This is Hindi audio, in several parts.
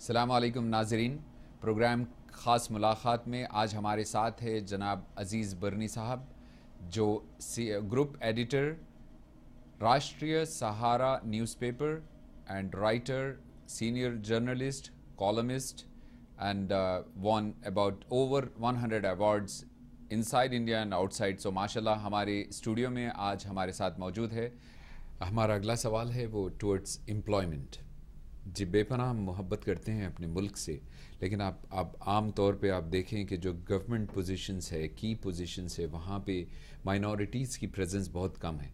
अस्सलाम वालेकुम नाज़रीन। प्रोग्राम ख़ास मुलाकात में आज हमारे साथ है जनाब अज़ीज़ बरनी साहब, जो group editor, Rashtriya Sahara newspaper and writer, senior journalist, columnist and won about over 100 awards inside India and outside. So माशाल्लाह हमारे स्टूडियो में आज हमारे साथ मौजूद है। हमारा अगला सवाल है वो टुवर्ड्स एम्प्लॉयमेंट। जी, बेपनाह मोहब्बत करते हैं अपने मुल्क से, लेकिन आप आम तौर पे आप देखें कि जो गवर्नमेंट पोजीशंस है, की पोजीशंस है, वहाँ पे माइनॉरिटीज़ की प्रेजेंस बहुत कम है।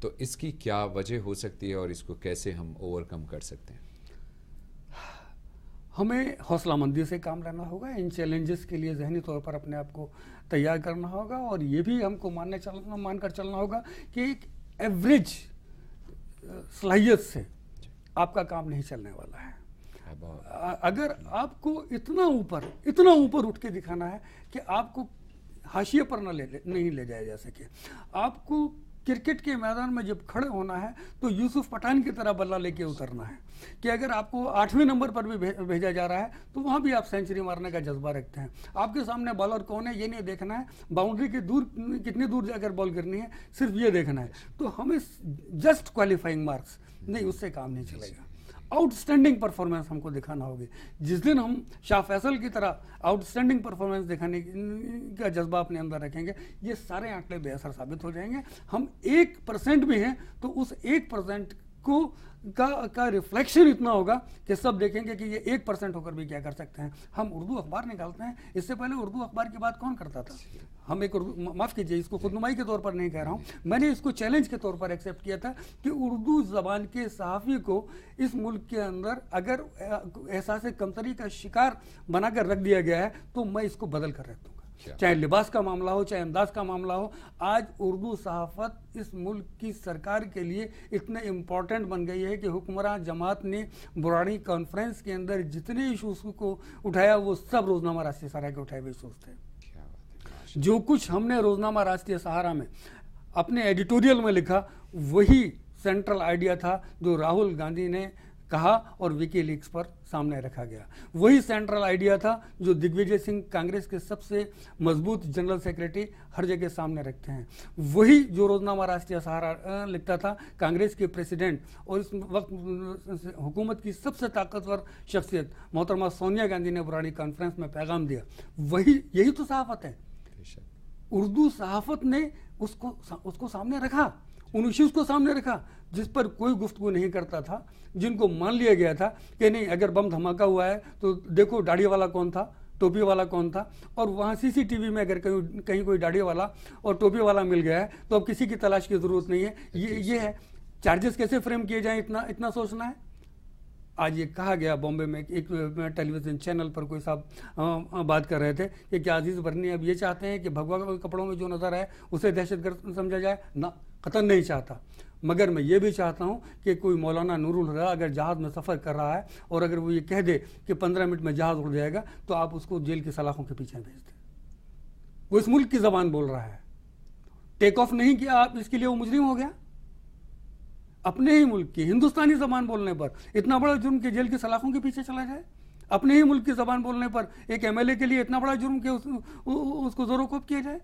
तो इसकी क्या वजह हो सकती है और इसको कैसे हम ओवरकम कर सकते हैं? हमें हौसलामंदी से काम लेना होगा। इन चैलेंजेस के लिए जहनी तौर पर अपने आप को तैयार करना होगा, और ये भी हमको मानकर चलना होगा कि एक एवरेज सलाहियत से आपका काम नहीं चलने वाला है। अगर आपको इतना ऊपर उठ के दिखाना है कि आपको हाशिए पर नहीं ले जाया जा सके, आपको क्रिकेट के मैदान में जब खड़े होना है तो यूसुफ पठान की तरह बल्ला लेके उतरना है कि अगर आपको 8वें नंबर पर भी भेजा जा रहा है तो वहाँ भी आप सेंचुरी मारने का जज्बा रखते हैं। आपके सामने बॉलर कौन है ये नहीं देखना है, बाउंड्री के कितनी दूर जाकर बॉल करनी है, सिर्फ ये देखना है। तो हमें जस्ट क्वालिफाइंग मार्क्स नहीं, उससे काम नहीं चलेगा। आउटस्टैंडिंग परफॉर्मेंस हमको दिखाना होगी। जिस दिन हम शाह फैसल की तरह आउटस्टैंडिंग परफॉर्मेंस दिखाने का जज्बा अपने अंदर रखेंगे, ये सारे आंकड़े बेअसर साबित हो जाएंगे। हम 1% भी हैं तो उस 1% का रिफ्लेक्शन इतना होगा कि सब देखेंगे कि ये 1% होकर भी क्या कर सकते हैं। हम उर्दू अखबार निकालते हैं, इससे पहले उर्दू अखबार की बात कौन करता था? हम एक माफ़ कीजिए, इसको खुदनुमाई के तौर पर नहीं कह रहा हूँ, मैंने इसको चैलेंज के तौर पर एक्सेप्ट किया था कि उर्दू ज़बान के सहाफ़ी को इस मुल्क के अंदर अगर एहसास कमतरी का शिकार बनाकर रख दिया गया है तो मैं इसको बदल कर रख दूँगा। चाहे लिबास का मामला हो, चाहे अंदाज का मामला हो, आज उर्दू सहाफ़त इस मुल्क की सरकार के लिए इतने इम्पॉर्टेंट बन गई है कि हुक्मरान जमात ने बुरानी कॉन्फ्रेंस के अंदर जितने इशूज़ को उठाया वो सब रोज़नामा राष्ट्रीय सहारा के उठाए हुए इशूज़ थे। जो कुछ हमने रोज़नामा राष्ट्रीय सहारा में अपने एडिटोरियल में लिखा वही सेंट्रल आइडिया था जो राहुल गांधी ने कहा और विकीलीक्स पर सामने रखा गया। वही सेंट्रल आइडिया था जो दिग्विजय सिंह कांग्रेस के सबसे मजबूत जनरल सेक्रेटरी हर जगह सामने रखते हैं। वही जो रोज़नामा राष्ट्रीय सहारा लिखता था कांग्रेस के प्रेसिडेंट और इस वक्त हुकूमत की सबसे ताकतवर शख्सियत मोहतरमा सोनिया गांधी ने बुरानी कॉन्फ्रेंस में पैगाम दिया। यही तो सहाफ़त है। उर्दू सहाफ़त ने उसको सामने रखा, उन इश्यूज़ को सामने रखा जिस पर कोई गुफ्तगू नहीं करता था, जिनको मान लिया गया था कि नहीं अगर बम धमाका हुआ है तो देखो दाढ़ी वाला कौन था, टोपी वाला कौन था, और वहाँ सीसीटीवी में अगर कहीं कोई दाढ़ी वाला और टोपी वाला मिल गया है तो अब किसी की तलाश की ज़रूरत नहीं है। ये है चार्जेस कैसे फ्रेम किए जाएँ, इतना सोचना है। आज ये कहा गया बॉम्बे में एक टेलीविज़न चैनल पर कोई साहब बात कर रहे थे कि क्या अजीज़ बरनी अब ये चाहते हैं कि भगवा के कपड़ों में जो नज़र आए उसे दहशतगर्द समझा जाए? ना, कतई नहीं चाहता। मगर मैं ये भी चाहता हूँ कि कोई मौलाना नूरुल हुदा अगर जहाज़ में सफ़र कर रहा है और अगर वो ये कह दे कि 15 मिनट में जहाज़ उड़ जाएगा तो आप उसको जेल की सलाखों के पीछे भेज दें। वो इस मुल्क की ज़बान बोल रहा है, टेक ऑफ नहीं किया आप, इसके लिए वो मुजरिम हो गया। अपने ही मुल्क की हिंदुस्तानी ज़बान बोलने पर इतना बड़ा जुर्म कि जेल की सलाखों के पीछे चला जाए। अपने ही मुल्क की ज़बान बोलने पर एक एमएलए के लिए इतना बड़ा जुर्म कि उसको ज़ोरोकोब किया जाए।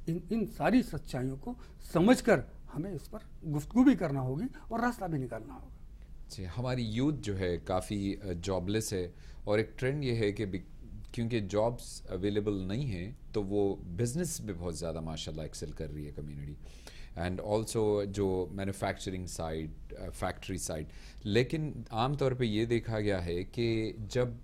इन सारी सच्चाइयों को समझकर हमें इस पर गुफ्तगू भी करना होगी और रास्ता भी निकालना होगा। जी, हमारी यूथ जो है काफ़ी जॉबलेस है और एक ट्रेंड ये है कि क्योंकि जॉब्स अवेलेबल नहीं है तो वो बिज़नेस भी बहुत ज़्यादा माशाल्लाह एक्सेल कर रही है कम्युनिटी, एंड ऑल्सो जो मैन्युफैक्चरिंग साइड, फैक्ट्री साइड। लेकिन आम तौर पे ये देखा गया है कि जब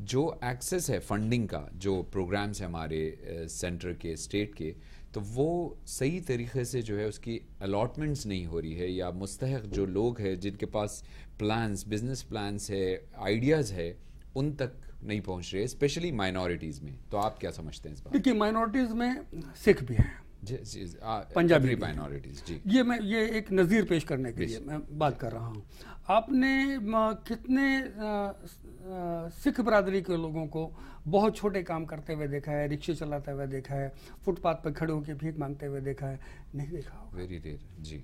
जो एक्सेस है फंडिंग का, जो प्रोग्राम्स है हमारे सेंटर के, स्टेट के, तो वो सही तरीके से जो है उसकी अलॉटमेंट्स नहीं हो रही है, या मुस्तहक जो लोग हैं जिनके पास प्लान्स, बिजनेस प्लान्स है, आइडियाज़ है, उन तक नहीं पहुंच रहे, स्पेशली माइनॉरिटीज़ में। तो आप क्या समझते हैं इस बात? देखिए, माइनॉरिटीज़ में सिख भी हैं, पंजाबी माइनॉरिटीज़। जी, ये एक नज़ीर पेश करने के लिए मैं बात कर रहा हूँ। आपने कितने सिख बरादरी के लोगों को बहुत छोटे काम करते हुए देखा है, रिक्शे चलाते हुए देखा है, फुटपाथ पर खड़े होकर भीख मांगते हुए देखा है? नहीं देखा होगा। Very rare. जी,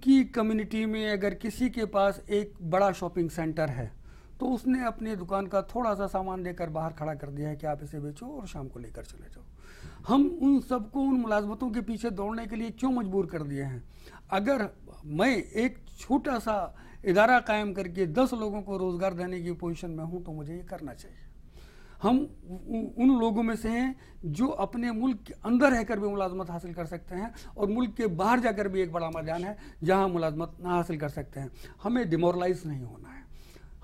की कम्युनिटी में अगर किसी के पास एक बड़ा शॉपिंग सेंटर है तो उसने अपनी दुकान का थोड़ा सा सामान लेकर बाहर खड़ा कर दिया है कि आप इसे बेचो और शाम को लेकर चले जाओ। हम उन सबको उन मुलाजमतों के पीछे दौड़ने के लिए क्यों मजबूर कर दिए हैं? अगर मैं एक छोटा सा इदारा कायम करके 10 लोगों को रोज़गार देने की पोजीशन में हूं तो मुझे ये करना चाहिए। हम उन लोगों में से हैं जो अपने मुल्क के अंदर रहकर भी मुलाजमत हासिल कर सकते हैं और मुल्क के बाहर जाकर भी एक बड़ा मैदान है जहां मुलाजमत ना हासिल कर सकते हैं। हमें डिमोरलाइज नहीं होना है।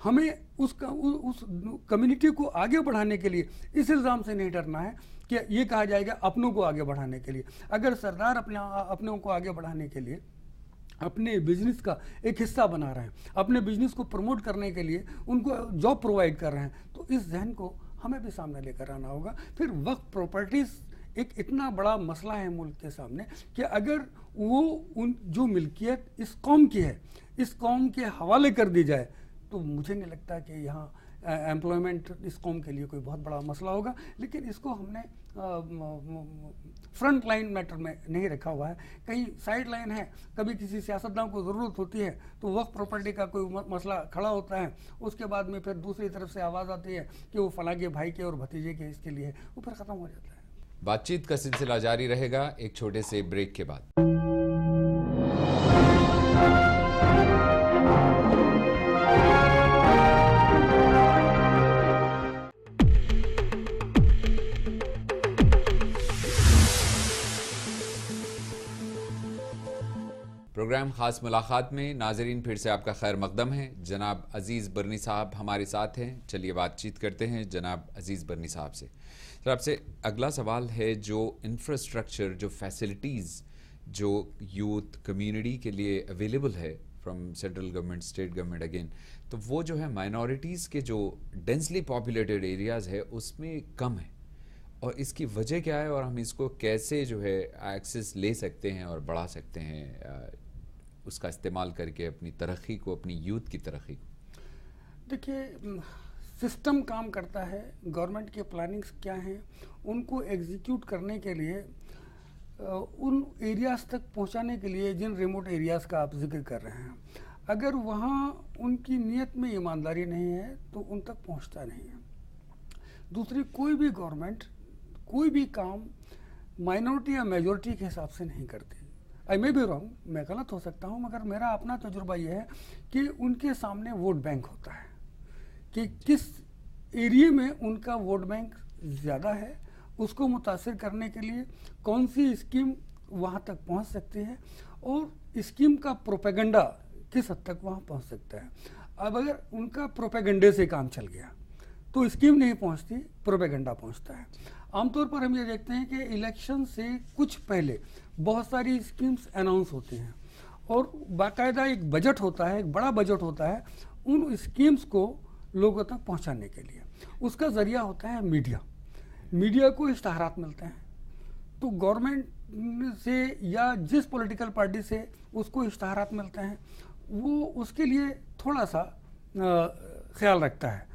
हमें उस कम्युनिटी को आगे बढ़ाने के लिए इस इल्ज़ाम से नहीं डरना है कि ये कहा जाएगा अपनों को आगे बढ़ाने के लिए। अगर सरदार अपनों को आगे बढ़ाने के लिए अपने बिजनेस का एक हिस्सा बना रहे हैं, अपने बिजनेस को प्रमोट करने के लिए उनको जॉब प्रोवाइड कर रहे हैं, तो इस जहन को हमें भी सामने लेकर आना होगा। फिर वक्त प्रॉपर्टीज़ एक इतना बड़ा मसला है मुल्क के सामने कि अगर वो उन जो मिल्कियत इस कौम की है, इस कौम के हवाले कर दी जाए तो मुझे नहीं लगता कि यहाँ एम्प्लॉयमेंट इस कौम के लिए कोई बहुत बड़ा मसला होगा। लेकिन इसको हमने फ्रंट लाइन मैटर में नहीं रखा हुआ है, कहीं साइड लाइन है। कभी किसी सियासतदान को ज़रूरत होती है तो वक्त प्रॉपर्टी का कोई मसला खड़ा होता है, उसके बाद में फिर दूसरी तरफ से आवाज़ आती है कि वो फलां के भाई के और भतीजे के इसके लिए, वो फिर ख़त्म हो जाता है। बातचीत का सिलसिला जारी रहेगा एक छोटे से ब्रेक के बाद। प्रोग्राम ख़ास मुलाकात में नाजरीन फिर से आपका खैर मकदम है। जनाब अजीज़ बरनी साहब हमारे साथ हैं। चलिए बातचीत करते हैं जनाब अजीज़ बरनी साहब से। सर, आपसे अगला सवाल है, जो इंफ्रास्ट्रक्चर, जो फैसिलिटीज़ जो यूथ कम्युनिटी के लिए अवेलेबल है from central government, state government again, तो वो जो है माइनॉरिटीज़ के जो डेंसली पॉपुलेटेड एरियाज़ है उसमें कम है, और इसकी वजह क्या है और हम इसको कैसे जो है एक्सेस ले सकते हैं और बढ़ा सकते हैं उसका इस्तेमाल करके अपनी तरक्की को, अपनी यूथ की तरक्की को? देखिए, सिस्टम काम करता है, गवर्नमेंट के प्लानिंग्स क्या हैं उनको एग्जीक्यूट करने के लिए, उन एरियाज़ तक पहुंचाने के लिए जिन रिमोट एरियाज़ का आप जिक्र कर रहे हैं, अगर वहाँ उनकी नीयत में ईमानदारी नहीं है तो उन तक पहुंचता नहीं है। दूसरी, कोई भी गवर्नमेंट कोई भी काम माइनॉरिटी या मेजॉरिटी के हिसाब से नहीं करती। आई मे बी रॉन्ग, मैं गलत हो सकता हूँ, मगर मेरा अपना तजुर्बा ये है कि उनके सामने वोट बैंक होता है कि किस एरिया में उनका वोट बैंक ज़्यादा है, उसको मुतासिर करने के लिए कौन सी स्कीम वहाँ तक पहुँच सकती है और स्कीम का प्रोपेगेंडा किस हद तक वहाँ पहुँच सकता है। अब अगर उनका प्रोपेगेंडे से काम चल गया तो स्कीम नहीं पहुँचती, प्रोपेगेंडा पहुँचता है। आमतौर पर हम ये देखते हैं कि इलेक्शन से कुछ पहले बहुत सारी स्कीम्स अनाउंस होती हैं और बाकायदा एक बजट होता है, एक बड़ा बजट होता है उन स्कीम्स को लोगों तक पहुंचाने के लिए। उसका ज़रिया होता है मीडिया। मीडिया को इश्तहारात मिलते हैं, तो गवर्नमेंट से या जिस पॉलिटिकल पार्टी से उसको इश्तहारात मिलते हैं वो उसके लिए थोड़ा सा ख्याल रखता है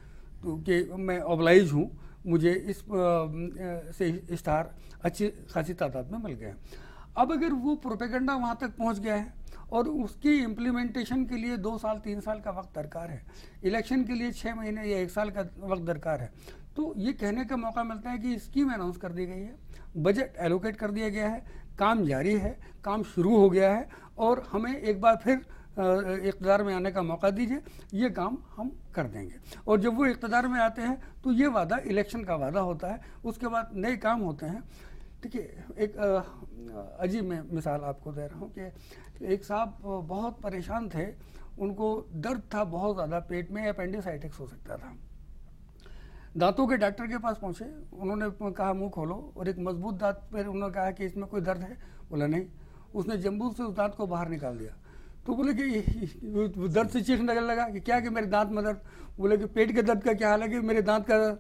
तो कि मैं ऑब्लाइज हूँ, मुझे इस से इश्तहार अच्छी खासी तादाद में मिल गए। अब अगर वो प्रोपेगेंडा वहाँ तक पहुँच गया है और उसकी इम्प्लीमेंटेशन के लिए 2 साल 3 साल का वक्त दरकार है, इलेक्शन के लिए 6 महीने या 1 साल का वक्त दरकार है, तो ये कहने का मौका मिलता है कि स्कीम अनाउंस कर दी गई है, बजट एलोकेट कर दिया गया है, काम जारी है, काम शुरू हो गया है और हमें एक बार फिर इक़्तिदार में आने का मौका दीजिए, ये काम हम कर देंगे। और जब वो इक़्तिदार में आते हैं तो ये वादा इलेक्शन का वादा होता है, उसके बाद नए काम होते हैं। देखिए, एक अजीब मैं मिसाल आपको दे रहा हूँ कि एक साहब बहुत परेशान थे, उनको दर्द था बहुत ज़्यादा, पेट में अपेंडिसाइटिस हो सकता था। दांतों के डॉक्टर के पास पहुँचे, उन्होंने कहा मुंह खोलो, और एक मजबूत दांत पर उन्होंने कहा कि इसमें कोई दर्द है? बोला नहीं। उसने जम्बू से उस दांत को बाहर निकाल दिया, तो बोले कि दर्द से चीखने लगा कि क्या कि मेरे दांत में दर्द। बोले कि पेट के दर्द का क्या हाल है? कि मेरे दांत का दर्द।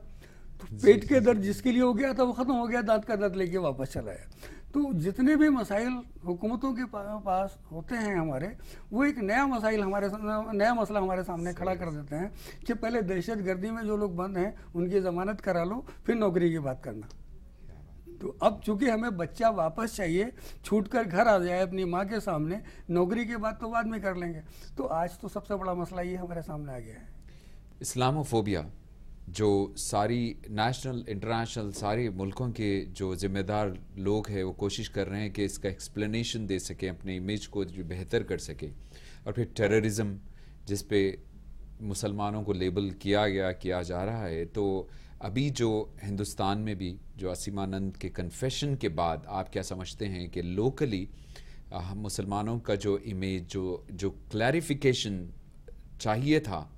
तो पेट के दर्द जिसके लिए हो गया था वो ख़त्म हो गया, दांत का दर्द लेके वापस चला आया। तो जितने भी मसाइल हुकूमतों के पास होते हैं हमारे, वो एक नया नया मसला हमारे सामने खड़ा कर देते हैं कि पहले दहशत गर्दी में जो लोग बंद हैं उनकी ज़मानत करा लो, फिर नौकरी की बात करना। तो अब चूंकि हमें बच्चा वापस चाहिए, छूट कर घर आ जाए अपनी माँ के सामने, नौकरी के बाद तो बाद में कर लेंगे। तो आज तो सबसे बड़ा मसला ये हमारे सामने आ गया है। इस्लामोफोबिया जो सारी नेशनल इंटरनेशनल सारे मुल्कों के जो ज़िम्मेदार लोग हैं वो कोशिश कर रहे हैं कि इसका एक्सप्लेनेशन दे सकें, अपने इमेज को जो बेहतर कर सकें। और फिर टेररिज्म जिस पे मुसलमानों को लेबल किया जा रहा है। तो अभी जो हिंदुस्तान में भी जो असीमानंद के कन्फेशन के बाद आप क्या समझते हैं कि लोकली मुसलमानों का जो इमेज जो क्लैरिफिकेशन चाहिए था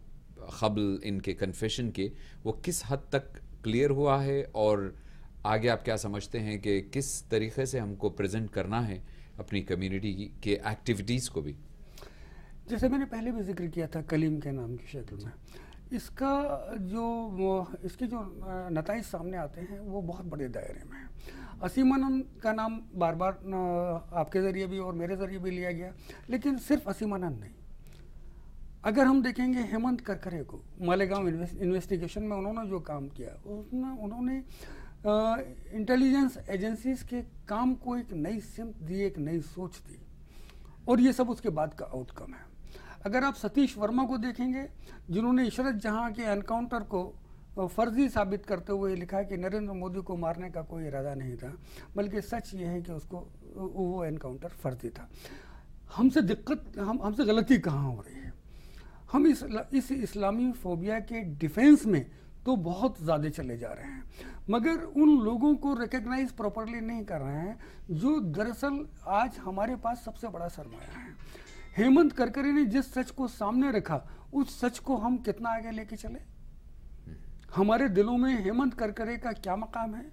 क़ब्ल इनके कन्फेशन के, वो किस हद तक क्लियर हुआ है? और आगे आप क्या समझते हैं कि किस तरीक़े से हमको प्रेजेंट करना है अपनी कम्युनिटी के एक्टिविटीज़ को भी? जैसे मैंने पहले भी जिक्र किया था कलीम के नाम की शक्ल में, इसके जो नताइज सामने आते हैं वो बहुत बड़े दायरे में हैं। असीमानंद का नाम बार बार आपके ज़रिए भी और मेरे ज़रिए भी लिया गया, लेकिन सिर्फ असीमानंद नहीं। अगर हम देखेंगे हेमंत करकरे को, मालेगांव इन्वेस्टिगेशन में उन्होंने जो काम किया, उसमें उन्होंने इंटेलिजेंस एजेंसीज के काम को एक नई सिमत दी, एक नई सोच दी, और ये सब उसके बाद का आउटकम है। अगर आप सतीश वर्मा को देखेंगे, जिन्होंने इशरत जहां के एनकाउंटर को फर्जी साबित करते हुए लिखा है कि नरेंद्र मोदी को मारने का कोई इरादा नहीं था, बल्कि सच ये है कि वो एनकाउंटर फर्जी था। हमसे गलती कहाँ हो रही है? हम इस इस्लामी फोबिया के डिफेंस में तो बहुत ज़्यादा चले जा रहे हैं, मगर उन लोगों को रिकग्नाइज प्रॉपरली नहीं कर रहे हैं जो दरअसल आज हमारे पास सबसे बड़ा सरमाया है। हेमंत करकरे ने जिस सच को सामने रखा, उस सच को हम कितना आगे लेके चले? हमारे दिलों में हेमंत करकरे का क्या मकाम है?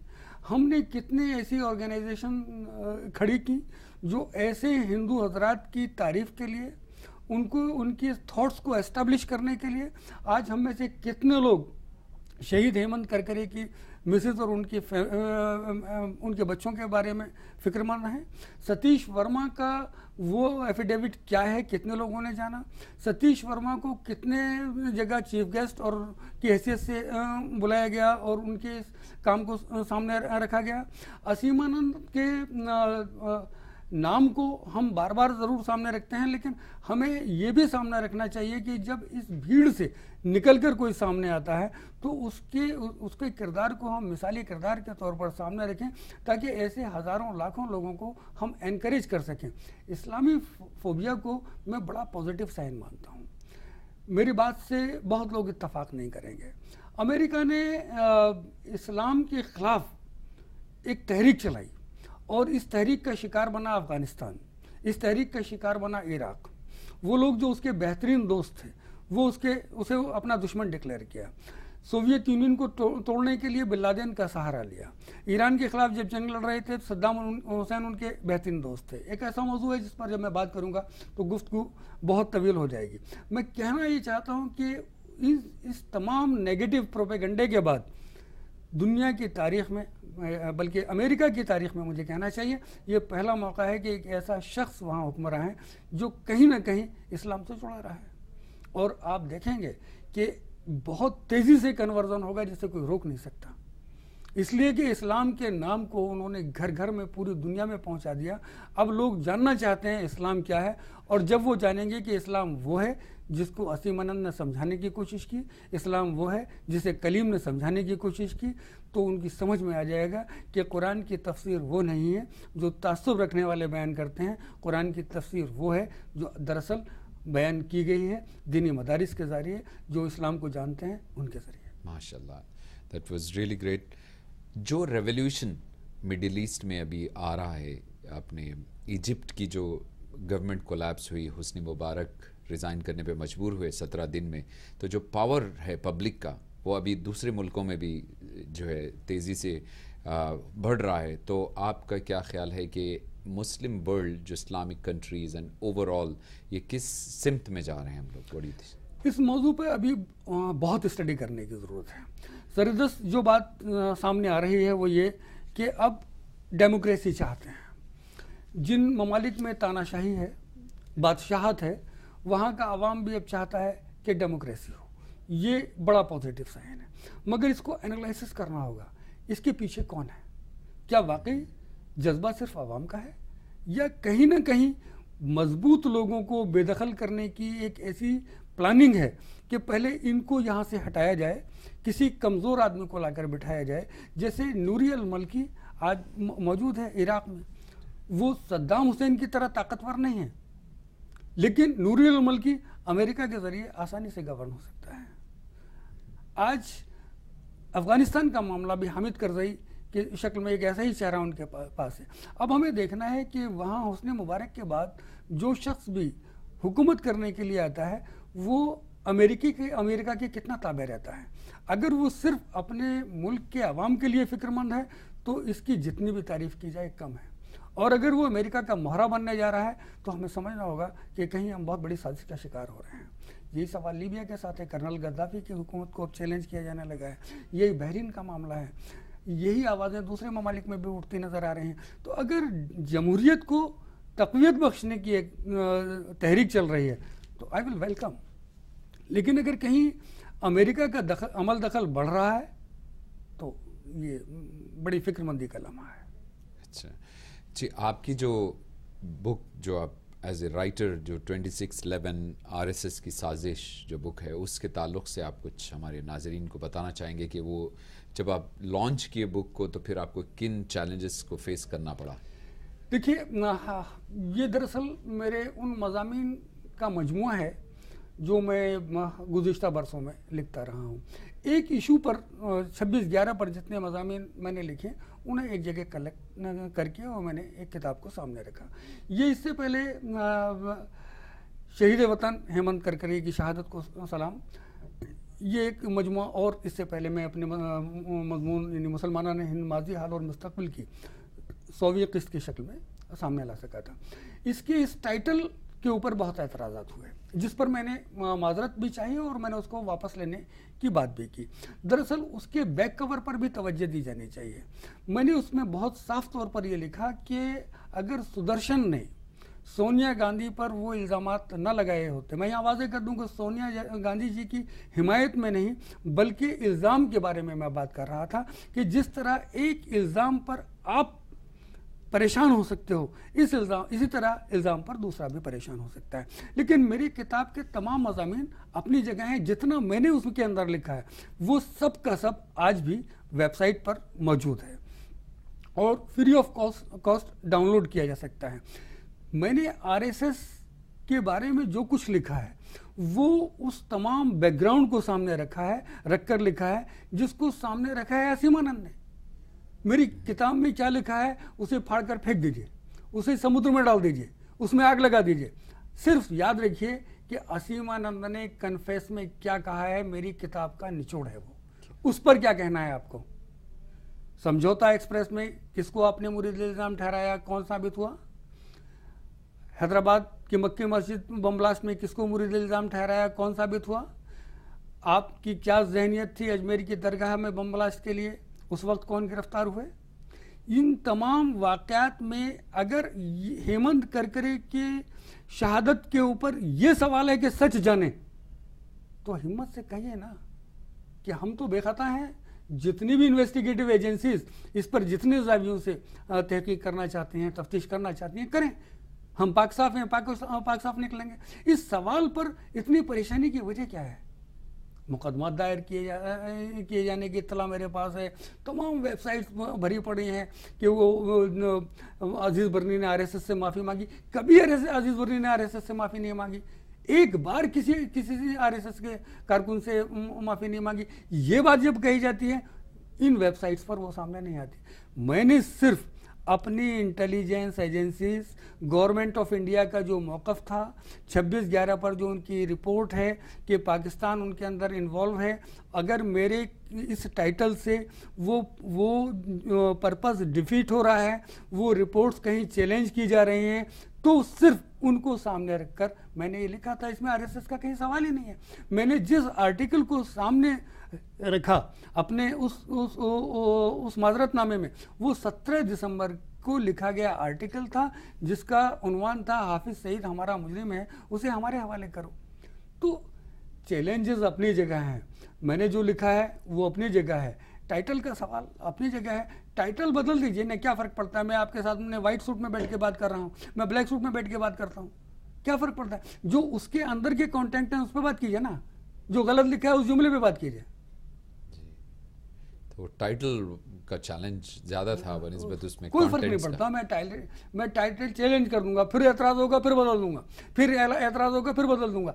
हमने कितने ऐसी ऑर्गेनाइजेशन खड़ी की जो ऐसे हिंदू हजरात की तारीफ के लिए, उनको उनकी थॉट्स को एस्टेब्लिश करने के लिए, आज हम में से कितने लोग शहीद हेमंत करकरे की मिसेस और उनके बच्चों के बारे में फिक्रमंद हैं। सतीश वर्मा का वो एफिडेविट क्या है, कितने लोगों ने जाना? सतीश वर्मा को कितने जगह चीफ गेस्ट और की हैसियत से बुलाया गया और उनके काम को सामने रखा गया? असीमानंद के नाम को हम बार बार ज़रूर सामने रखते हैं, लेकिन हमें ये भी सामने रखना चाहिए कि जब इस भीड़ से निकलकर कोई सामने आता है तो उसके किरदार को हम मिसाली किरदार के तौर पर सामने रखें, ताकि ऐसे हज़ारों लाखों लोगों को हम एनकरेज कर सकें। इस्लामी फोबिया को मैं बड़ा पॉजिटिव साइन मानता हूँ। मेरी बात से बहुत लोग इत्तफाक नहीं करेंगे। अमेरिका ने इस्लाम के ख़िलाफ़ एक तहरीक चलाई और इस तहरीक का शिकार बना अफ़गानिस्तान, इस तहरीक का शिकार बना इराक़। वो लोग जो उसके बेहतरीन दोस्त थे, वो उसे अपना दुश्मन डिक्लेयर किया। सोवियत यूनियन को तोड़ने के लिए बिन लादेन का सहारा लिया। ईरान के खिलाफ जब जंग लड़ रहे थे, सद्दाम हुसैन उनके बेहतरीन दोस्त थे। एक ऐसा मौजू है जिस पर जब मैं बात करूंगा तो गुफ्तगू बहुत तवील हो जाएगी। मैं कहना ये चाहता हूँ कि इस तमाम नेगेटिव प्रोपेगेंडे के बाद दुनिया की तारीख में, बल्कि अमेरिका की तारीख में मुझे कहना चाहिए, ये पहला मौका है कि एक ऐसा शख्स वहाँ हुक्मरान है जो कहीं ना कहीं इस्लाम से जुड़ा रहा है। और आप देखेंगे कि बहुत तेज़ी से कन्वर्जन होगा जिसे कोई रोक नहीं सकता, इसलिए कि इस्लाम के नाम को उन्होंने घर घर में पूरी दुनिया में पहुंचा दिया। अब लोग जानना चाहते हैं इस्लाम क्या है, और जब वो जानेंगे कि इस्लाम वो है जिसको असीमानंद ने समझाने की कोशिश की, इस्लाम वो है जिसे कलीम ने समझाने की कोशिश की, तो उनकी समझ में आ जाएगा कि कुरान की तफसीर वो नहीं है जो तासुब रखने वाले बयान करते हैं। कुरान की तफसीर वो है जो दरअसल बयान की गई है दीनी मदारिस के ज़रिए, जो इस्लाम को जानते हैं उनके ज़रिए। माशाल्लाह, दैट वाज रियली ग्रेट। जो रेवोल्यूशन मिडिल ईस्ट में अभी आ रहा है, अपने इजिप्ट की जो गवर्नमेंट कोलैप्स हुई, हुस्नी मुबारक रिज़ाइन करने पे मजबूर हुए 17 दिन में, तो जो पावर है पब्लिक का वो अभी दूसरे मुल्कों में भी जो है तेज़ी से बढ़ रहा है। तो आपका क्या ख्याल है कि मुस्लिम वर्ल्ड, जो इस्लामिक कंट्रीज़ एंड ओवरऑल, ये किस सिमत में जा रहे हैं हम लोग? बड़ी इस मौजू पे अभी बहुत स्टडी करने की ज़रूरत है। ज़बरदस्त जो बात सामने आ रही है वो ये कि अब डेमोक्रेसी चाहते हैं। जिन ममालिक में तानाशाही है, बादशाहत है, वहाँ का आवाम भी अब चाहता है कि डेमोक्रेसी हो। ये बड़ा पॉजिटिव साइन है, मगर इसको एनालिसिस करना होगा, इसके पीछे कौन है, क्या वाकई जज्बा सिर्फ आवाम का है, या कहीं ना कहीं मजबूत लोगों को बेदखल करने की एक ऐसी प्लानिंग है कि पहले इनको यहाँ से हटाया जाए, किसी कमज़ोर आदमी को लाकर बिठाया जाए। जैसे नूरी अल मल्की आज मौजूद है इराक़ में, वो सद्दाम हुसैन की तरह ताकतवर नहीं है, लेकिन नूरी अल मल्की अमेरिका के ज़रिए आसानी से गवर्न हो सकता है। आज अफ़गानिस्तान का मामला भी हामिद करज़ई की शक्ल में एक ऐसा ही चेहरा उनके पास है। अब हमें देखना है कि वहाँ हुस्ने मुबारक के बाद जो शख्स भी हुकूमत करने के लिए आता है वो अमेरिका के कितना ताबे रहता है। अगर वो सिर्फ अपने मुल्क के अवाम के लिए फ़िक्रमंद है तो इसकी जितनी भी तारीफ़ की जाए कम है, और अगर वो अमेरिका का मोहरा बनने जा रहा है तो हमें समझना होगा कि कहीं हम बहुत बड़ी साजिश का शिकार हो रहे हैं। यही सवाल लीबिया के साथ है, कर्नल गद्दाफी की हुकूमत को अब चैलेंज किया जाने लगा है। यही बहरीन का मामला है, यही आवाज़ें दूसरे ममालिक में भी उठती नज़र आ रही हैं। तो अगर जमहूरियत को तक़वियत बख्शने की एक तहरीक चल रही है तो आई विल वेलकम, लेकिन अगर कहीं अमेरिका का अमल दखल बढ़ रहा है तो ये बड़ी फिक्रमंदी का लम्हा है। अच्छा जी, आपकी जो बुक जो आप एज ए राइटर जो 2611 आरएसएस की साजिश जो बुक है उसके ताल्लुक़ से आप कुछ हमारे नाज़रीन को बताना चाहेंगे कि वो जब आप लॉन्च किए बुक को तो फिर आपको किन चैलेंजेस को फेस करना पड़ा? देखिए, ये दरअसल मेरे उन मज़ामीन का मजमुआ है जो मैं गुज़िश्ता बरसों में लिखता रहा हूँ। एक इशू पर 26/11 पर जितने मज़ामीन मैंने लिखे उन्हें एक जगह कलेक्ट करके और मैंने एक किताब को सामने रखा। ये इससे पहले शहीद वतन हेमंत करकरे की शहादत को सलाम, ये एक मजमुआ, और इससे पहले मैं अपने मजमून यानी मुसलमाना ने हिंद माजी हाल और मुस्तकबिल की 100वीं किस्त की शक्ल में सामने ला सका था। इसके इस टाइटल के ऊपर बहुत एतराज़ात हुए जिस पर मैंने माजरत भी चाहिए और मैंने उसको वापस लेने की बात भी की। दरअसल उसके बैक कवर पर भी तवज्जो दी जानी चाहिए। मैंने उसमें बहुत साफ तौर पर यह लिखा कि अगर सुदर्शन ने सोनिया गांधी पर वो इल्ज़ामात न लगाए होते, मैं यहाँ वाज़ेह कर दूँ कि सोनिया गांधी जी की हिमायत में नहीं बल्कि इल्ज़ाम के बारे में मैं बात कर रहा था कि जिस तरह एक इल्ज़ाम पर आप परेशान हो सकते हो, इसी तरह इल्ज़ाम पर दूसरा भी परेशान हो सकता है। लेकिन मेरी किताब के तमाम मज़ामीन अपनी जगह हैं, जितना मैंने उसके अंदर लिखा है वो सब का सब आज भी वेबसाइट पर मौजूद है और फ्री ऑफ कॉस्ट डाउनलोड किया जा सकता है। मैंने आरएसएस के बारे में जो कुछ लिखा है वो उस तमाम बैकग्राउंड को सामने रखकर लिखा है जिसको सामने रखा है असीमानंद ने। मेरी किताब में क्या लिखा है उसे फाड़ कर फेंक दीजिए, उसे समुद्र में डाल दीजिए, उसमें आग लगा दीजिए। सिर्फ याद रखिए कि असीमानंद ने कन्फेस में क्या कहा है, मेरी किताब का निचोड़ है वो, उस पर क्या कहना है आपको। समझौता एक्सप्रेस में किसको आपने मुरीद इल्ज़ाम ठहराया, कौन साबित हुआ? हैदराबाद की मक्की मस्जिद बम ब्लास्ट में किसको मुरीद इल्ज़ाम ठहराया, कौन साबित हुआ? आपकी क्या जहनियत थी अजमेर की दरगाह में बम ब्लास्ट के लिए, उस वक्त कौन गिरफ्तार हुए? इन तमाम वाक़यात में अगर हेमंत करकरे के शहादत के ऊपर ये सवाल है कि सच जाने तो हिम्मत से कहिए ना कि हम तो बेखता हैं। जितनी भी इन्वेस्टिगेटिव एजेंसीज इस पर जितने ज़ावियों से तहकीक करना चाहते हैं, तफ्तीश करना चाहती हैं, करें। हम पाक साफ हैं, पाक साफ निकलेंगे। इस सवाल पर इतनी परेशानी की वजह क्या है? मुकदमा दायर किए जाने की इत्तला मेरे पास है, तमाम वेबसाइट्स भरी पड़ी हैं कि वो अजीज़ बर्नी ने आरएसएस से माफ़ी मांगी। कभी अजीज़ बर्नी ने आरएसएस से माफ़ी नहीं मांगी, एक बार किसी आरएसएस के कारकुन से माफ़ी नहीं मांगी। ये बात जब कही जाती है इन वेबसाइट्स पर वो सामने नहीं आती। मैंने सिर्फ अपनी intelligence agencies, government of India का जो मौक़िफ़ था 26/11 पर, जो उनकी रिपोर्ट है कि पाकिस्तान उनके अंदर इन्वॉल्व है, अगर मेरे इस टाइटल से वो पर्पस डिफीट हो रहा है, वो रिपोर्ट्स कहीं चैलेंज की जा रही हैं, तो सिर्फ उनको सामने रखकर मैंने ये लिखा था। इसमें आरएसएस का कहीं सवाल ही नहीं है। मैंने जिस आर्टिकल को सामने रखा अपने उस माजरतनामे में, वो 17 दिसंबर को लिखा गया आर्टिकल था जिसका उन्वान था हाफिज सईद हमारा मुजरिम है, उसे हमारे हवाले करो। तो चैलेंजेस अपनी जगह हैं, मैंने जो लिखा है वो अपनी जगह है, टाइटल का सवाल अपनी जगह है, टाइटल बदल दीजिए ना, क्या फ़र्क पड़ता है? मैं आपके साथ में वाइट सूट में बैठ के बात कर रहा हूँ, मैं ब्लैक सूट में बैठ के बात करता हूँ, क्या फ़र्क पड़ता है? जो उसके अंदर के कॉन्टेंट हैं उस पर बात कीजिए ना, जो गलत लिखा है उस जुमले पे बात कीजिए। तो टाइटल का चैलेंज ज़्यादा था बनिस्बत उसमें कोई फर्क नहीं पड़ता, मैं टाइटल चैलेंज कर दूंगा, फिर एतराज़ होगा फिर बदल दूंगा, फिर एतराज़ होगा फिर बदल दूंगा।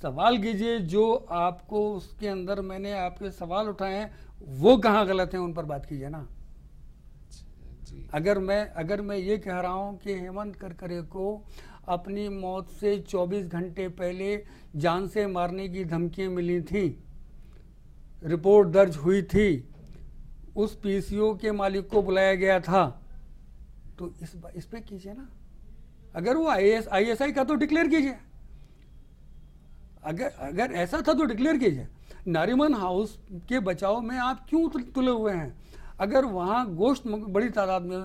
सवाल कीजिए, जो आपको उसके अंदर मैंने आपके सवाल उठाए हैं वो कहाँ गलत हैं, उन पर बात कीजिए ना। जी। अगर मैं ये कह रहा हूँ कि हेमंत करकरे को अपनी मौत से 24 घंटे पहले जान से मारने की धमकियाँ मिली थी, रिपोर्ट दर्ज हुई थी, उस पीसीओ के मालिक को बुलाया गया था, तो इस पे कीजिए ना। अगर वो आईएसआई का तो डिक्लेयर कीजिए, अगर ऐसा था तो डिक्लेयर कीजिए। नारीमन हाउस के बचाव में आप क्यों तुले हुए हैं? अगर वहाँ गोश्त बड़ी तादाद में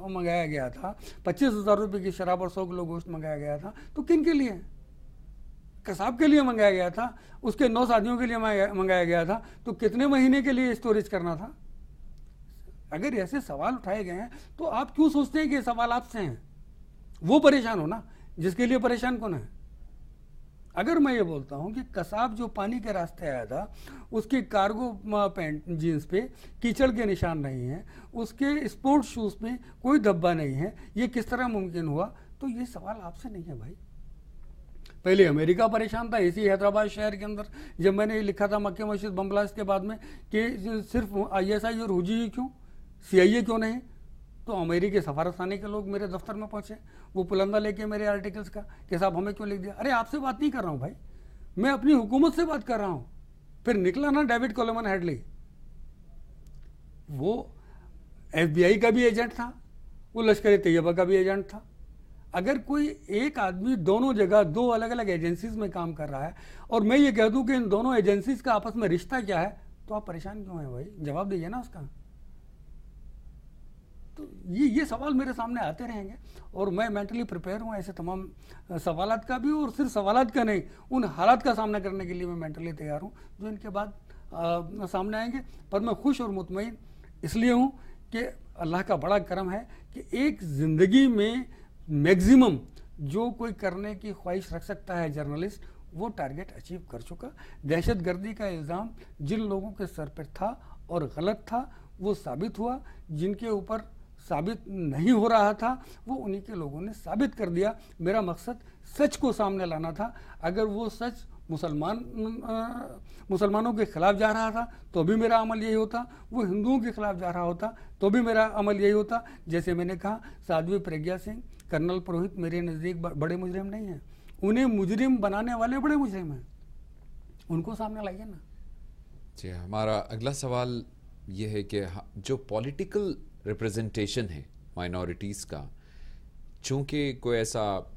मंगाया गया था, 25,000 रुपये की शराब और 100 किलो गोश्त मंगाया गया था, तो किन के लिए? कसाब के लिए मंगाया गया था, उसके 9 साथियों के लिए मंगाया गया था, तो कितने महीने के लिए स्टोरेज करना था? अगर ऐसे सवाल उठाए गए हैं तो आप क्यों सोचते हैं कि ये सवाल आपसे हैं? वो परेशान हो ना, जिसके लिए परेशान कौन है? अगर मैं ये बोलता हूँ कि कसाब जो पानी के रास्ते आया था, उसके कार्गो पैंट जीन्स पे कीचड़ के निशान नहीं हैं, उसके स्पोर्ट्स शूज़ पे कोई धब्बा नहीं है, ये किस तरह मुमकिन हुआ? तो ये सवाल आपसे नहीं है भाई। पहले अमेरिका परेशान था, इसी हैदराबाद शहर के अंदर जब मैंने लिखा था मक्के मस्जिद बम ब्लास्ट के बाद में कि सिर्फ आईएसआई और हुजी क्यों, सीआईए क्यों नहीं, तो अमेरिकी सफारतखाने के लोग मेरे दफ्तर में पहुंचे, वो पुलंदा लेके मेरे आर्टिकल्स का कि साहब हमें क्यों लिख दिया। अरे आपसे बात नहीं कर रहा हूँ भाई, मैं अपनी हुकूमत से बात कर रहा हूँ। फिर निकला ना डेविड कोलेमन हेडली, वो एफबीआई का भी एजेंट था, वो लश्कर तैयबा का भी एजेंट था। अगर कोई एक आदमी दोनों जगह दो अलग अलग एजेंसीज में काम कर रहा है और मैं ये कह दूं कि इन दोनों एजेंसीज का आपस में रिश्ता क्या है, तो आप परेशान क्यों हैं भाई? जवाब दीजिए ना उसका। तो ये सवाल मेरे सामने आते रहेंगे और मैं मेंटली प्रिपेयर हूँ ऐसे तमाम सवालात का भी, और सिर्फ सवालात का नहीं, उन हालात का सामना करने के लिए मैं मेंटली तैयार हूँ जो इनके बाद सामने आएंगे। पर मैं खुश और मुतमईन इसलिए हूँ कि अल्लाह का बड़ा करम है कि एक ज़िंदगी में मैक्सिमम जो कोई करने की ख्वाहिश रख सकता है जर्नलिस्ट, वो टारगेट अचीव कर चुका। दहशतगर्दी का इल्ज़ाम जिन लोगों के सर पर था और गलत था वो साबित हुआ, जिनके ऊपर साबित नहीं हो रहा था वो उन्हीं के लोगों ने साबित कर दिया। मेरा मकसद सच को सामने लाना था। अगर वो सच मुसलमानों के खिलाफ जा रहा था तो भी मेरा अमल यही होता, वो हिंदुओं के खिलाफ जा रहा होता तो भी मेरा अमल यही होता। जैसे मैंने कहा, साध्वी प्रज्ञा सिंह, कर्नल पुरोहित मेरे नज़दीक बड़े मुजरिम नहीं हैं, उन्हें मुजरिम बनाने वाले बड़े मुजरिम हैं, उनको सामने लाइए ना। जी, हमारा अगला सवाल ये है कि जो पॉलिटिकल रिप्रेजेंटेशन है माइनॉरिटीज़ का, चूँकि कोई ऐसा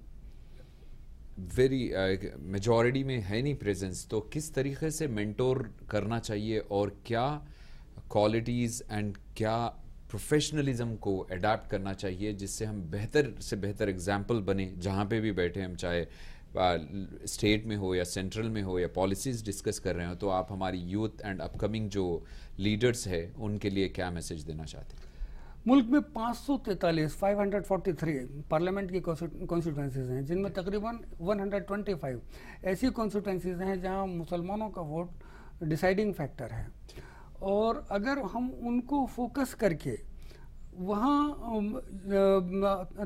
वेरी मेजॉरिटी में है नहीं प्रेजेंस, तो किस तरीके से मेंटोर करना चाहिए और क्या क्वालिटीज़ एंड क्या प्रोफेशनलिज्म को अडाप्ट करना चाहिए जिससे हम बेहतर से बेहतर एग्जाम्पल बने जहाँ पे भी बैठे हम, चाहे स्टेट में हो या सेंट्रल में हो या पॉलिसीज़ डिस्कस कर रहे हो। तो आप हमारी यूथ एंड अपकमिंग जो लीडर्स है उनके लिए क्या मैसेज देना चाहते हैं? मुल्क में 543 पार्लियामेंट की कॉन्स्टिट्यूंसीज हैं, जिनमें तकरीबन 125 ऐसी कॉन्स्टिट्यूंसीज हैं जहां मुसलमानों का वोट डिसाइडिंग फैक्टर है। और अगर हम उनको फोकस करके वहाँ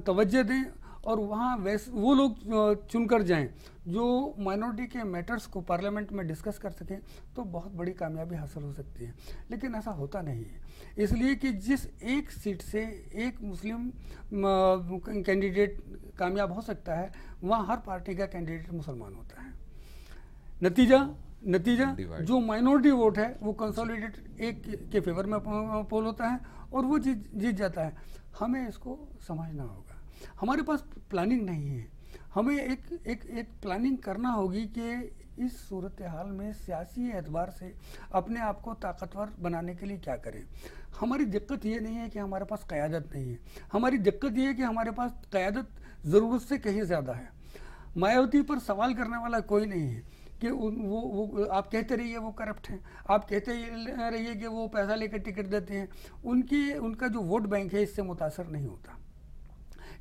तवज्जो दें और वहाँ वो लोग चुनकर जाएं जो माइनॉरिटी के मैटर्स को पार्लियामेंट में डिस्कस कर सकें, तो बहुत बड़ी कामयाबी हासिल हो सकती है। लेकिन ऐसा होता नहीं है, इसलिए कि जिस एक सीट से एक मुस्लिम कैंडिडेट कामयाब हो सकता है, वहाँ हर पार्टी का कैंडिडेट मुसलमान होता है। नतीजा जो माइनॉरिटी वोट है वो कंसोलिडेटेड एक के फेवर में पोल होता है और वो जीत जाता है। हमें इसको समझना होगा। हमारे पास प्लानिंग नहीं है, हमें एक प्लानिंग करना होगी कि इस सूरत हाल में सियासी एतबार से अपने आप को ताकतवर बनाने के लिए क्या करें। हमारी दिक्कत ये नहीं है कि हमारे पास क़यादत नहीं है, हमारी दिक्कत ये है कि हमारे पास क़यादत ज़रूरत से कहीं ज़्यादा है। मायावती पर सवाल करने वाला कोई नहीं है कि वो आप कहते रहिए वो करप्ट हैं, आप कहते रहिए कि वो पैसा लेकर टिकट देते हैं, उनका जो वोट बैंक है इससे मुतासर नहीं होता।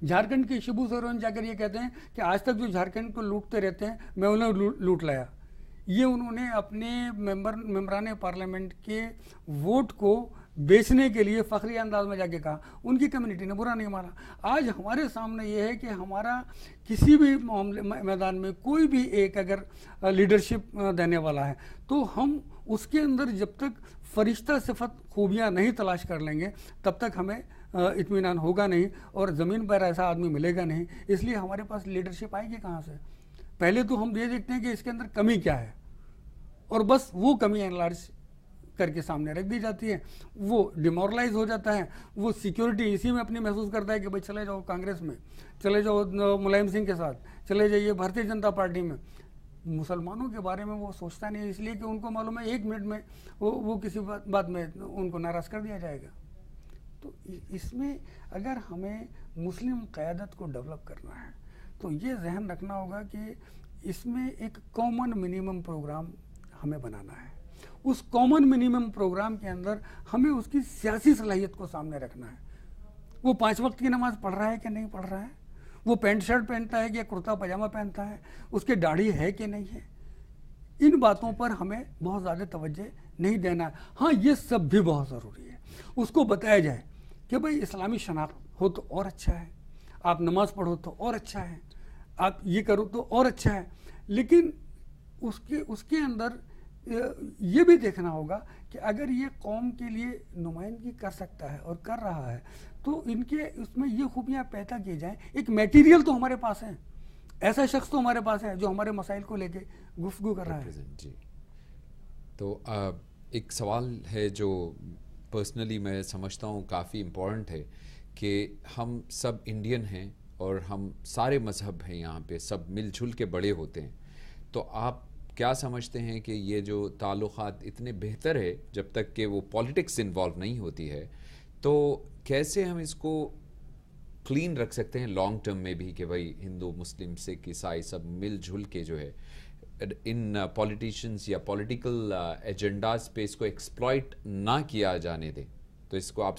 झारखंड के शिबू सोरेन जाकर ये कहते हैं कि आज तक जो झारखंड को लूटते रहते हैं मैं उन्हें लूट लाया। ये उन्होंने अपने मेंबरान पार्लियामेंट के वोट को बेचने के लिए फखरी अंदाज में जाके कहा। उनकी कम्युनिटी ने बुरा नहीं माना। आज हमारे सामने ये है कि हमारा किसी भी मामले मैदान में कोई भी एक अगर लीडरशिप देने वाला है तो हम उसके अंदर जब तक फरिश्ता सिफत खूबियाँ नहीं तलाश कर लेंगे तब तक हमें इत्मीनान होगा नहीं और ज़मीन पर ऐसा आदमी मिलेगा नहीं। इसलिए हमारे पास लीडरशिप आएगी कहाँ से? पहले तो हम ये देखते हैं कि इसके अंदर कमी क्या है और बस वो कमी एनलार्ज करके सामने रख दी जाती है। वो डिमोरलाइज हो जाता है, वो सिक्योरिटी इसी में अपनी महसूस करता है कि भाई चले जाओ कांग्रेस में, चले जाओ मुलायम सिंह के साथ, चले जाइए भारतीय जनता पार्टी में। मुसलमानों के बारे में वो सोचता नहीं, इसलिए कि उनको मालूम है 1 मिनट में वो किसी बात में उनको नाराज़ कर दिया जाएगा। तो इसमें अगर हमें मुस्लिम क़यादत को डेवलप करना है तो ये जहन रखना होगा कि इसमें एक कॉमन मिनिमम प्रोग्राम हमें बनाना है। उस कॉमन मिनिमम प्रोग्राम के अंदर हमें उसकी सियासी सलाहियत को सामने रखना है। वो 5 वक्त की नमाज़ पढ़ रहा है कि नहीं पढ़ रहा है, वो पैंट शर्ट पहनता है कि कुर्ता पजामा पहनता है, उसके दाढ़ी है कि नहीं है, इन बातों पर हमें बहुत ज़्यादा तवज्जो नहीं देना है। हाँ, ये सब भी बहुत ज़रूरी है, उसको बताया जाए कि भाई इस्लामी शनाख्त हो तो और अच्छा है, आप नमाज़ पढ़ो तो और अच्छा है, आप ये करो तो और अच्छा है। लेकिन उसके अंदर ये भी देखना होगा कि अगर ये कौम के लिए नुमाइंदगी कर सकता है और कर रहा है तो इनके उसमें ये खूबियाँ पैदा की जाएं। एक मटेरियल तो हमारे पास है, ऐसा शख्स तो हमारे पास है जो हमारे मसाइल को लेके गुफ्तगू कर रहा है। जी, तो एक सवाल है जो पर्सनली मैं समझता हूँ काफ़ी इम्पोर्टेंट है कि हम सब इंडियन हैं और हम सारे मज़हब हैं, यहाँ पे सब मिलजुल के बड़े होते हैं। तो आप क्या समझते हैं कि ये जो ताल्लुक़ात इतने बेहतर है जब तक कि वो पॉलिटिक्स इन्वॉल्व नहीं होती है, तो कैसे हम इसको क्लीन रख सकते हैं लॉन्ग टर्म में भी कि भाई हिंदू मुस्लिम सिख ईसाई सब मिलजुल के जो है इन पॉलिटिशियंस या पॉलिटिकल एजेंडाज पे इसको एक्सप्लॉइट ना किया जाने दें? तो इसको आप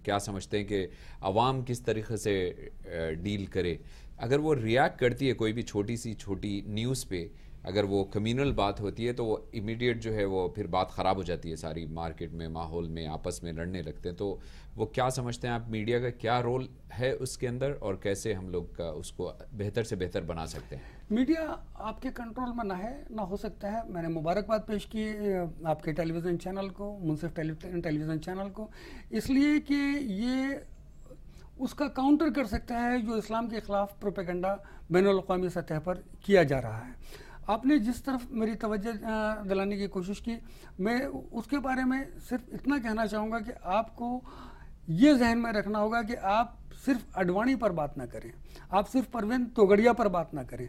क्या समझते हैं कि आवाम किस तरीके से डील करे? अगर वो रिएक्ट करती है कोई भी छोटी न्यूज़ पे, अगर वो कम्युनल बात होती है तो वो इमीडिएट जो है वो फिर बात ख़राब हो जाती है, सारी मार्केट में माहौल में आपस में लड़ने लगते हैं। तो वो क्या समझते हैं आप, मीडिया का क्या रोल है उसके अंदर और कैसे हम लोग उसको बेहतर से बेहतर बना सकते हैं? मीडिया आपके कंट्रोल में ना हो सकता है। मैंने मुबारकबाद पेश की आपके टेलीविज़न चैनल को, मुनसिफ टेलीविज़न चैनल को, इसलिए कि ये उसका काउंटर कर सकता है जो इस्लाम के ख़िलाफ़ प्रोपेगेंडा बैनुल-अक़वामी सतह पर किया जा रहा है। आपने जिस तरफ मेरी तवज्जो दिलाने की कोशिश की, मैं उसके बारे में सिर्फ इतना कहना चाहूँगा कि आपको ये जहन में रखना होगा कि आप सिर्फ अडवाणी पर बात ना करें, आप सिर्फ परवीन तोगड़िया पर बात ना करें,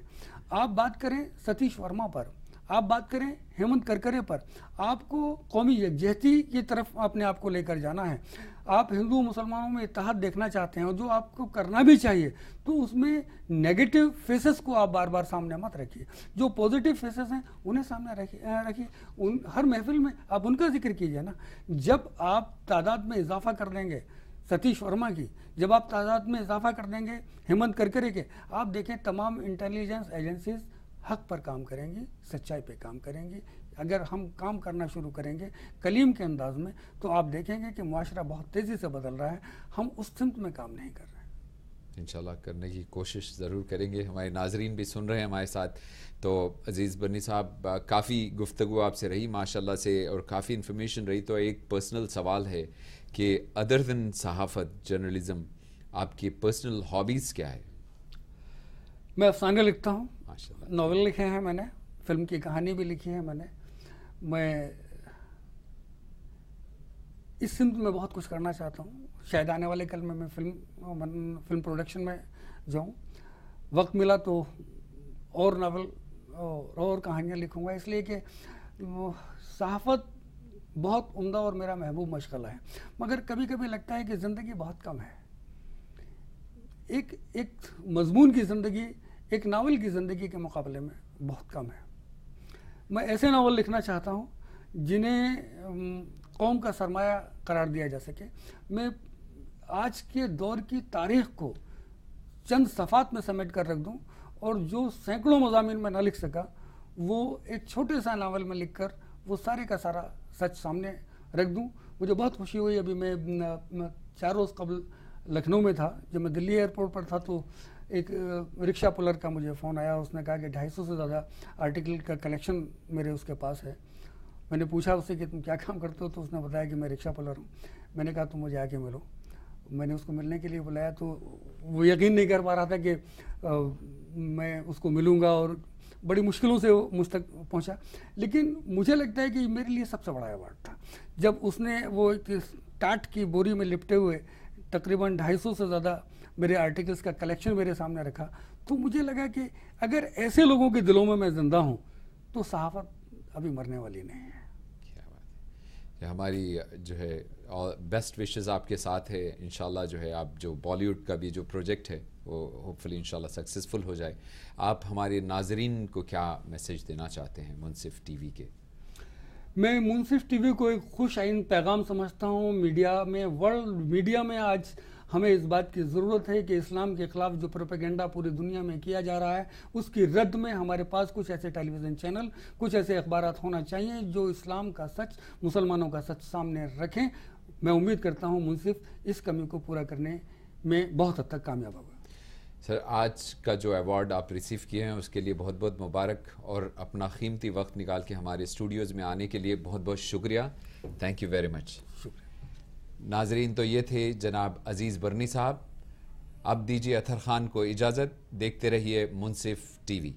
आप बात करें सतीश वर्मा पर, आप बात करें हेमंत करकरे पर। आपको कौमी यकजहती की तरफ अपने आप को लेकर जाना है। आप हिंदू मुसलमानों में इत्तेहाद देखना चाहते हैं और जो आपको करना भी चाहिए, तो उसमें नेगेटिव फेसेस को आप बार बार सामने मत रखिए, जो पॉजिटिव फेसेस हैं उन्हें सामने रखिए। हर महफिल में आप उनका जिक्र कीजिए ना। जब आप तादाद में इजाफा कर देंगे सतीश वर्मा की, जब आप तादाद में इजाफा कर देंगे हेमंत करकरे के, आप देखें तमाम इंटेलिजेंस एजेंसीज हक पर काम करेंगी, सच्चाई पे काम करेंगी। अगर हम काम करना शुरू करेंगे कलीम के अंदाज में तो आप देखेंगे कि मुआशरा बहुत तेज़ी से बदल रहा है। हम उस सिमत में काम नहीं कर रहे हैं। इंशाल्लाह करने की कोशिश ज़रूर करेंगे। हमारे नाजरीन भी सुन रहे हैं हमारे साथ। तो अज़ीज़ बर्नी साहब, काफ़ी गुफ्तगू आपसे रही माशाल्लाह से और काफ़ी इन्फॉर्मेशन रही। तो एक पर्सनल सवाल है कि अदर दिन सहाफ़त जर्नलिज़म आपकी पर्सनल हॉबीज़ क्या है? मैं अफसाने लिखता हूँ, माशाल्लाह, नावल लिखे हैं मैंने, फिल्म की कहानी भी लिखी है मैंने। मैं इस सिमत में बहुत कुछ करना चाहता हूँ। शायद आने वाले कल में मैं फिल्म प्रोडक्शन में जाऊँ। वक्त मिला तो और नावल और कहानियाँ लिखूँगा, इसलिए कि सहाफ़त बहुत उम्दा और मेरा महबूब मशगला है। मगर कभी कभी लगता है कि ज़िंदगी बहुत कम है। एक मज़मून की ज़िंदगी एक नावल की ज़िंदगी के मुकाबले में बहुत कम है। मैं ऐसे नावल लिखना चाहता हूँ जिन्हें कौम का सरमाया करार दिया जा सके। मैं आज के दौर की तारीख को चंद सफ़ात में समेट कर रख दूँ और जो सैकड़ों मज़ामीन में ना लिख सका वो एक छोटे सा नावल में लिखकर वो सारे का सारा सच सामने रख दूँ। मुझे बहुत खुशी हुई, अभी मैं 4 रोज़ कबल लखनऊ में था, जब मैं दिल्ली एयरपोर्ट पर था तो एक रिक्शा पुलर का मुझे फ़ोन आया। उसने कहा कि 250 से ज़्यादा आर्टिकल का कलेक्शन मेरे उसके पास है। मैंने पूछा उससे कि तुम क्या काम करते हो, तो उसने बताया कि मैं रिक्शा पुलर हूँ। मैंने कहा तुम मुझे आके मिलो। मैंने उसको मिलने के लिए बुलाया तो वो यकीन नहीं कर पा रहा था कि मैं उसको मिलूँगा, और बड़ी मुश्किलों से वो मुझ तक पहुँचा। लेकिन मुझे लगता है कि मेरे लिए सबसे बड़ा अवार्ड था जब उसने वो टाट की बोरी में लिपटे हुए तकरीबन 250 से ज़्यादा मेरे आर्टिकल्स का कलेक्शन मेरे सामने रखा। तो मुझे लगा कि अगर ऐसे लोगों के दिलों में मैं ज़िंदा हूँ तो सहाफ़त अभी मरने वाली नहीं है। क्या बात है। हमारी जो है बेस्ट विशेस आपके साथ है। इंशाल्लाह जो है आप जो बॉलीवुड का भी जो प्रोजेक्ट है वो होपफुली इंशाल्लाह सक्सेसफुल हो जाए। आप हमारे नाजरीन को क्या मैसेज देना चाहते हैं मुनसिफ टीवी के? मैं मुनसिफ टीवी को एक खुश आइन पैगाम समझता हूँ। मीडिया में, वर्ल्ड मीडिया में आज हमें इस बात की ज़रूरत है कि इस्लाम के ख़िलाफ़ जो प्रोपेगेंडा पूरी दुनिया में किया जा रहा है उसकी रद्द में हमारे पास कुछ ऐसे टेलीविज़न चैनल, कुछ ऐसे अखबारात होना चाहिए जो इस्लाम का सच, मुसलमानों का सच सामने रखें। मैं उम्मीद करता हूँ मुनसिफ इस कमी को पूरा करने में बहुत हद तक कामयाब होगा। सर, आज का जो अवार्ड आप रिसीव किए हैं उसके लिए बहुत बहुत मुबारक, और अपना कीमती वक्त निकाल के हमारे स्टूडियोज़ में आने के लिए बहुत बहुत शुक्रिया। Thank you very much. नाजरीन, तो ये थे जनाब अजीज़ बरनी साहब। अब दीजिए अतहर खान को इजाज़त। देखते रहिए मुनसिफ टीवी।